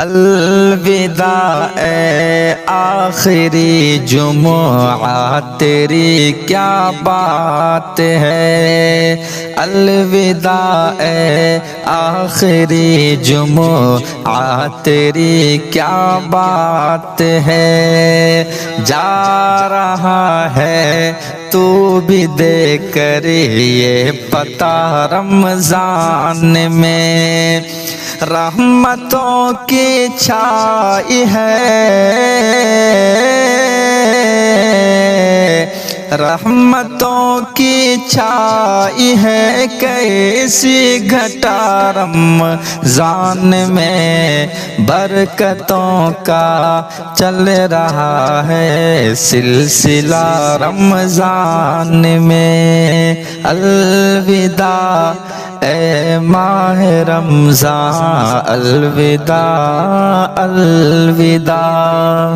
الوداع اے آخری جمعہ تیری کیا بات ہے، الوداع اے آخری جمعہ تیری کیا بات ہے، جا رہا ہے تو بھی دے کر یہ پتہ رمضان میں رحمتوں کی چھائی ہے، رحمتوں کی چھائی ہے، کیسی گھٹا رمضان میں برکتوں کا چل رہا ہے سلسلہ رمضان میں، الوداع اے ماہ رمضان، الوداع الوداع۔